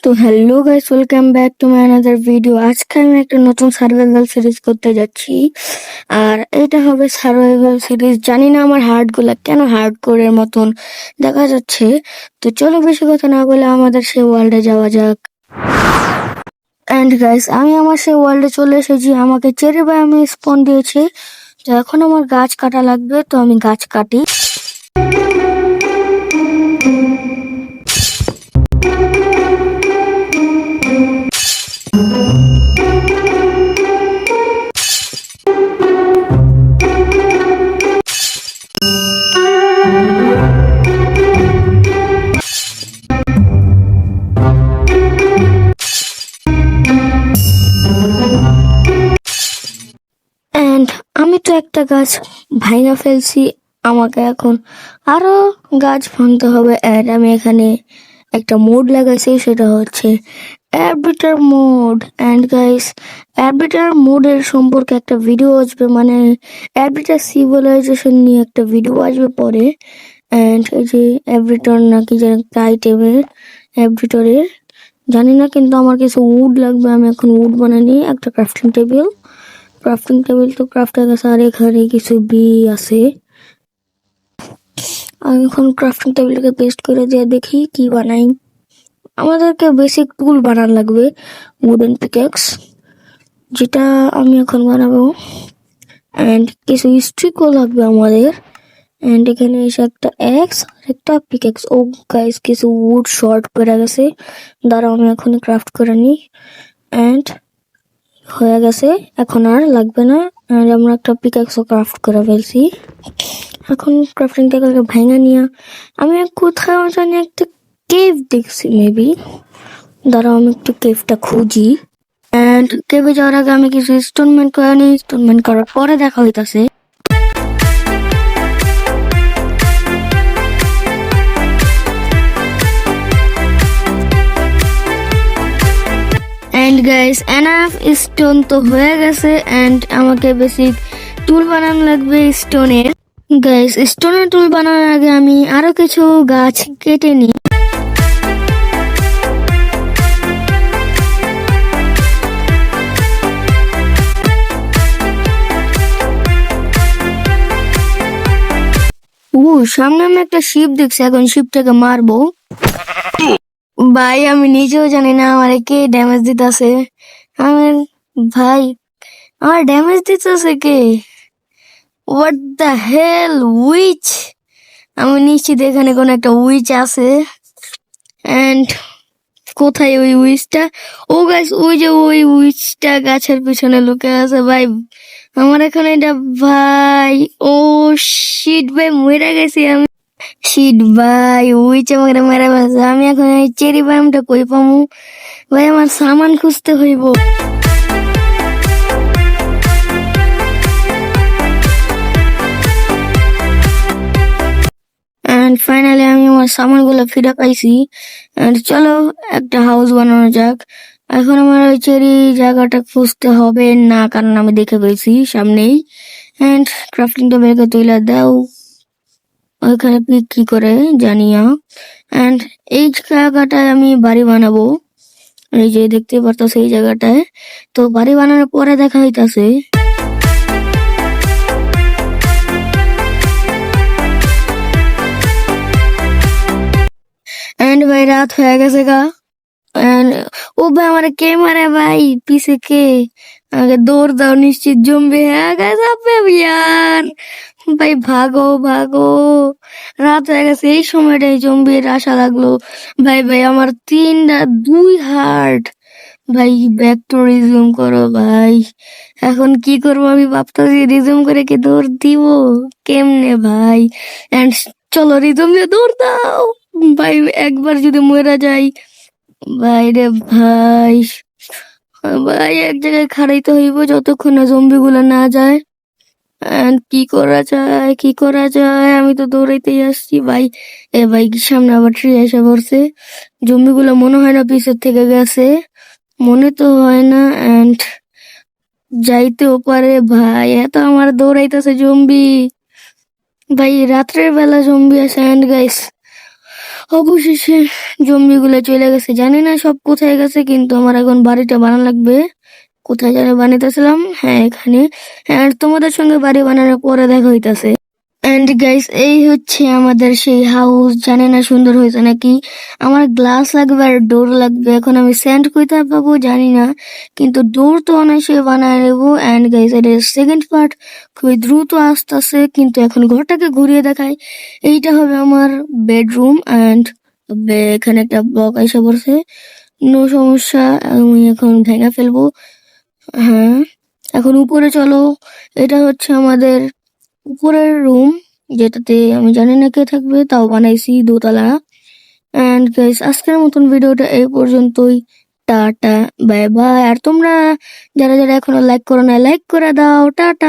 তো hello guys, welcome back to my another video. আজকে আমি একটা নতুন সার্ভাইভাল সিরিজ করতে যাচ্ছি, আর এটা হবে সার্ভাইভাল সিরিজ। জানি না আমার হার্ট গুলা কেন হার্ড কোরের মতন দেখা যাচ্ছে। তো চলো বেশি কথা না বলে আমাদের সেই ওয়ার্ল্ডে যাওয়া যাক। এন্ড গাইস, আমি আমার সেই ওয়ার্ল্ডে চলে এসেছি। আমাকে চেরি বায়োমে স্পন দিয়েছে। তো এখন আমার গাছ কাটা লাগবে, তো আমি গাছ কাটি। এন্ড আমি তো একটা গাছ ভাঙা ফেলছি, আমাকে এখন আরো গাছ ভাঙতে হবে। এন্ড আমি এখানে একটা মোড লাগাইছি, সেটা হচ্ছে অ্যারবিটার মোড। এন্ড গাইস, অ্যারবিটার মোডের সম্পর্কে একটা ভিডিও আসবে, মানে অ্যারবিটার সিভিলাইজেশন নিয়ে একটা ভিডিও আসবে পরে। এন্ড এই যে অ্যারবিটার নাকি যেন একটা আইটেমের অ্যারবিটারের জানি না, কিন্তু আমার কিছু উড লাগবে। আমি এখন উড বানানি, একটা ক্রাফটিং টেবিল তো ক্রাফট হয়ে গেছে। আর এখানে কিছু বি আছে। আমি এখন ক্রাফটিং টেবিলকে পেস্ট করে দিয়ে দেখি কি বানাই। আমাদেরকে বেসিক টুল বানানো লাগবে, উডেন পিকেক্স, যেটা আমি এখন বানাবো। এন্ড কিছু স্টিকও লাগবে আমাদের। এন্ড এখানে এসে একটা এক্স আর একটা পিকেক্স। ও গাইস, কিছু উড শর্ট পড়ে গেছে, দাঁড়াও আমি এখন ক্রাফট করে নিই। এন্ড হয়ে গেছে, এখন আর লাগবে না। আর আমরা একটা পিকাক্সও ক্রাফট করে ফেলছি। এখন ক্রাফটিং টেবিলকে ভেঙে নিয়ে আমি কোথাও জানি একটা কেভ দেখছি, মেবি। দাঁড়াও আমি একটু কেভটা খুঁজি। এন্ড কেভে যাওয়ার আগে আমি কিছু স্টোনমেন্ট করে নিই। স্টোনমেন্ট করার পরে দেখা হইতাছে। এন্ড গাইস, এনাফ স্টোন তো হয়ে গেছে। এন্ড আমাকে বেসিক টুল বানানো লাগবে স্টোনের। গাইস, স্টোনের টুল বানানোর আগে আমি আরো কিছু গাছ কেটে নিই। সামনে আমি একটা শিপ দেখছি, এখন শিপটাকে মারবো। ভাই আমি নিজেও জানি না আমার কে ড্যামেজ দিতেছে। আমার ভাই, আমার ড্যামেজ দিতেছে কে? What the hell, which? আমি নিশ্চিত এখানে কোন একটা উইচ আছে। এন্ড কোথায় ওই উইচটা? ও গাইস, ওই যে ওই উইচটা গাছের পিছনে লুকে আছে। ভাই আমার এখানে এটা, ভাই ও শিট, ভাই মরে গেছি আমি। শিট ভাই, উইচ আমাকে মেরে ফেলছে। আমি এখন এই চেরি বামটা কই পামু? ভাই আমার সামান খুঁজতে হইব। এন্ড ফাইনালি আমি আমার সামানগুলো ফিরে পাইছি। এন্ড চলো একটা হাউস বানানো যাক। এখন আমার ওই চেরি জায়গাটা খুঁজতে হবে না, কারণ আমি দেখে ফেলছি সামনেই। এন্ড ক্রাফটিং টেবিলকে তুলে দাও, ওইখানে কি করে জানিয়া। এন্ড এই জায়গাটায় আমি বাড়ি বানাবো। এই যে দেখতে পারতাছে এই জায়গাটায়। তো বাড়ি বানানোর পরে দেখা হইতাছে। এন্ড ভাই রাত হয়ে গেছে গা। And ও ভাই আমার কে মারে? ভাই পিছে কে? আমাকে দৌড় দাও, নিশ্চিত জম্বি হয়ে গেছে ইয়ার। ভাই ভাগো ভাগো, রাত হয়ে গেছে। এই সময়টাই জম্বির আশা লাগলো। ভাই ভাই আমার দুই হার্ট। ভাই ব্যাক টু রিজিউম করো ভাই। এখন কি করবো আমি ভাবতেছি, রিজিউম করে কি দৌড় দিব কেমনে ভাই? এন্ড চলো রিজিউম দিয়ে দৌড় দাও। ভাই একবার যদি মরে যাই, ভাই রে ভাই, ভাই এক জায়গায় খাড়াইতে হইব যতক্ষণ না জম্বি গুলো না যায়। And কি করা যায়, কি করা যায়? আমি তো দৌড়াইতেই আসছি ভাই। এ ভাই সামনে আবার ট্রি এসে পড়ছে। জম্বি গুলো মনে হয় না পিছের থেকে গেছে, মনে তো হয় না। এন্ড যাইতেও পারে ভাই, এত আমার দৌড়াইতেছে জম্বি। ভাই রাত্রের বেলা জম্বি আসে। এন্ড গাইস, অবশেষে জম্বি গুলো চলে গেছে, জানি না সব কোথায় গেছে, কিন্তু আমার এখন বাড়িটা বানানো লাগবে। কোথায় যেন বানাইতেছিলাম, হ্যাঁ এখানে। আর তোমাদের সঙ্গে বাড়ি বানানোর পরে দেখা হইতাছে। এন্ড গাইস, এই হচ্ছে আমাদের সেই হাউস। জানি না সুন্দর হয়েছে নাকি। আমার গ্লাস লাগবে আর ডোর লাগবে। এখন আমি স্যান্ড কোথায় পাবো জানি না, কিন্তু ডোর তো অনায়াসে বানায় নেবো। এন্ড গাইস, এটা সেকেন্ড পার্ট খুবই দ্রুত আসতেছে, কিন্তু এখন ঘরটাকে ঘুরিয়ে দেখাই। এইটা হবে আমার বেডরুম। এন্ড এখানে একটা ব্লক এসে পড়ছে, নো সমস্যা, আমি এখন ভেঙে ফেলবো। হ্যাঁ, এখন উপরে চলো। এটা হচ্ছে আমাদের উপরের রুম, যেটাতে আমি জানি না কে থাকবে, তাও বানাইছি দোতলা। এন্ড গাইস, আজকের মতন ভিডিওটা এই পর্যন্তই। Tata, bye bye. আর তোমরা যারা যারা এখনো লাইক করো না, লাইক করে দাও। টাটা।